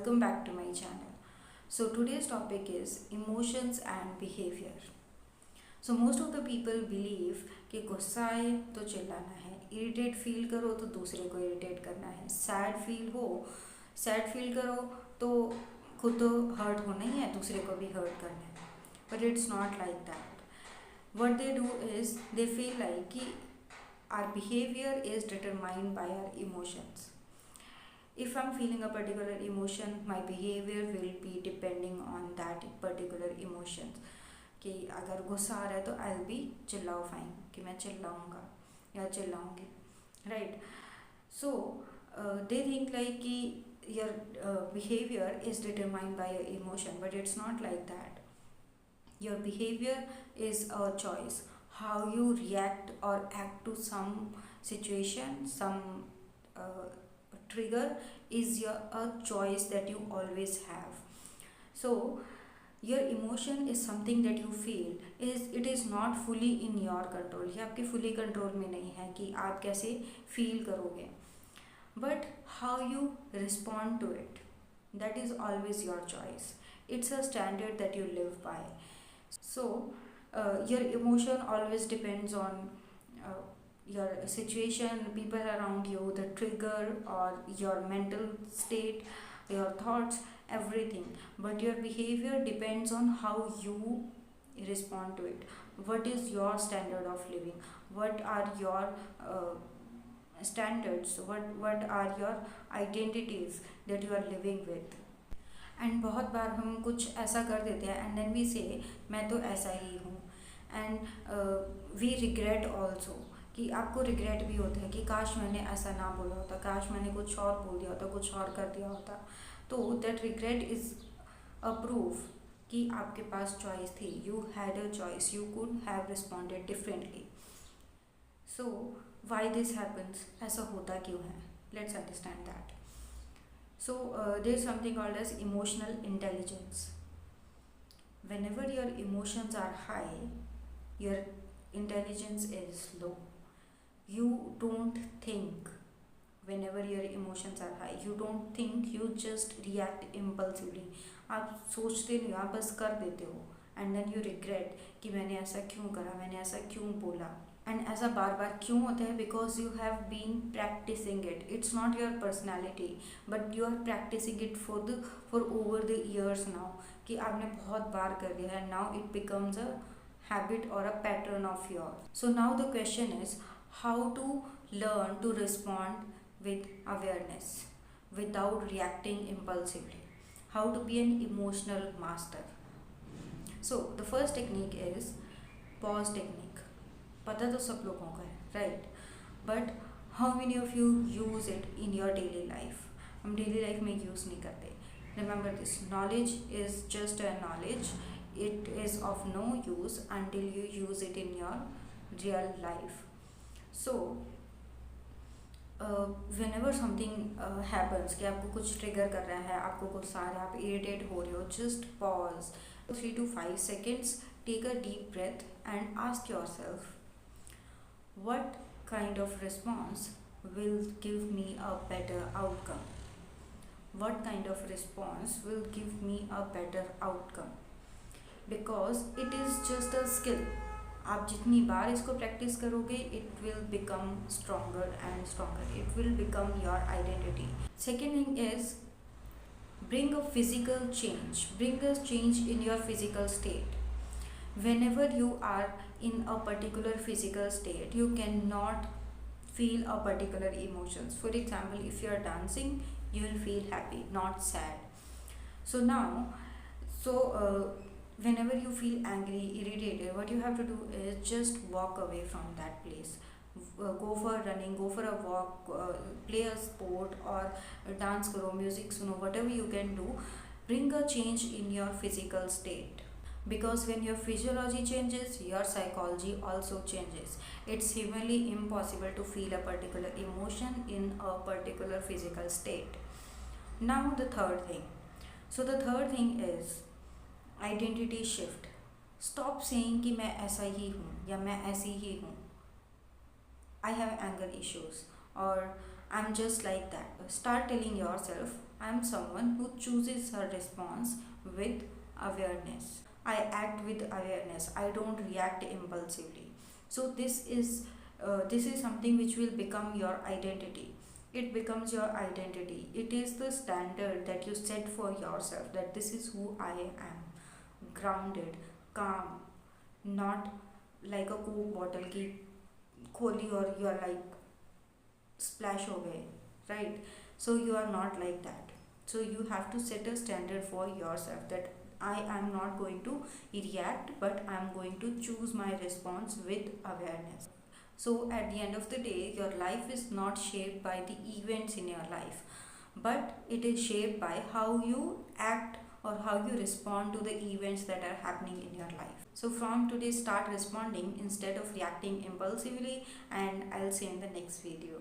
welcome back to my channel. So today's topic is emotions and behavior. So most of the people believe कि गुस्सा आए तो चिल्लाना है, इरिटेट फील करो तो दूसरे को इरिटेट करना है, सैड फील करो तो खुद तो हर्ट होना ही है, दूसरे को भी हर्ट करना है. But it's not like that. What they do is they feel like कि our behavior is determined by our emotions. If I'm feeling a particular emotion, my behavior will be depending on that particular emotions. कि अगर गुस्सा आ रहा है तो I will be चिल्लाओ कि मैं चिल्लाऊँगा या चिल्लाऊँगी, right. So they think like कि your behavior is determined by your emotion, but it's not like that. Your behavior is a choice. How you react or act to some situation, some trigger is a choice that you always have. So your emotion is something that you feel it is not fully in your control. ये आपके fully control में नहीं है कि आप कैसे feel करोगे, but how you respond to it, that is always your choice. It's a standard that you live by. So your emotion always depends on your situation, people around you, the trigger, or your mental state, your thoughts, everything. But your behavior depends on how you respond to it. What is your standard of living? What are your standards? What are your identities that you are living with? And बहुत बार हम कुछ ऐसा कर देते हैं and then we से मैं तो ऐसा ही हूँ, एंड वी रिग्रेट ऑल्सो, कि आपको रिग्रेट भी होता है कि काश मैंने ऐसा ना बोला होता, काश मैंने कुछ और बोल दिया होता, कुछ और कर दिया होता. तो that regret is a proof कि आपके पास चॉइस थी, you had a choice, you could have responded differently. So why this happens, ऐसा होता क्यों है? Let's understand that. So there's something called as emotional intelligence. Whenever your emotions are high, your intelligence is low. You don't think. Whenever your emotions are high, you don't think, you just react impulsively. आप सोचते नहीं, आप बस कर देते हो, and then you regret कि मैंने ऐसा क्यों करा, मैंने ऐसा क्यों बोला. एंड ऐसा बार बार क्यों होता है? Because you have been practising it. It's not your personality, but you are practising it for over the years now, कि आपने बहुत बार कर दिया है. Now it becomes a habit और a pattern of your. So now the question is how to learn to respond with awareness without reacting impulsively. How to be an emotional master. So the first technique is pause technique. पता तो सब लोगों का है, right, but how many of you use it in your daily life? हम daily life में use नहीं करते. Remember this, knowledge is just a knowledge, it is of no use until you use it in your real life. So whenever something happens कि आपको कुछ trigger कर रहा है, आपको गुस्सा आ रहा है, आप इरिटेट हो रहे हो, just pause 3 to 5 seconds, take a deep breath and ask yourself, what kind of response will give me a better outcome? What kind of response will give me a better outcome? Because it is just a skill. आप जितनी बार इसको practice करोगे, it will become stronger and stronger. It will become your identity. Second thing is bring a physical change. Bring a change in your physical state. Whenever you are in a particular physical state, you cannot feel a particular emotions. For example, if you are dancing, you will feel happy, not sad. So now, whenever you feel angry, irritated, what you have to do is just walk away from that place. Go for running, go for a walk, play a sport, or dance karo, music suno, whatever you can do. Bring a change in your physical state, because when your physiology changes, your psychology also changes. It's humanly impossible to feel a particular emotion in a particular physical state. Now the third thing. So the third thing is identity shift. Stop saying कि मैं ऐसा ही हूँ या मैं ऐसी ही हूँ. I have anger issues और I am just like that. Start telling your self I am someone who chooses her response with awareness. I act with awareness. I don't react impulsively. So this is something which will become your identity. It becomes your identity. It is the standard that you set for yourself, that this is who I am. Grounded, calm, not like a coke bottle की खोली और you are like splash हो गए, right? So you are not like that. So you have to set a standard for yourself, that I am not going to react, but I am going to choose my response with awareness. So at the end of the day, your life is not shaped by the events in your life, but it is shaped by how you act or how you respond to the events that are happening in your life. So from today, start responding instead of reacting impulsively, and I'll see you in the next video.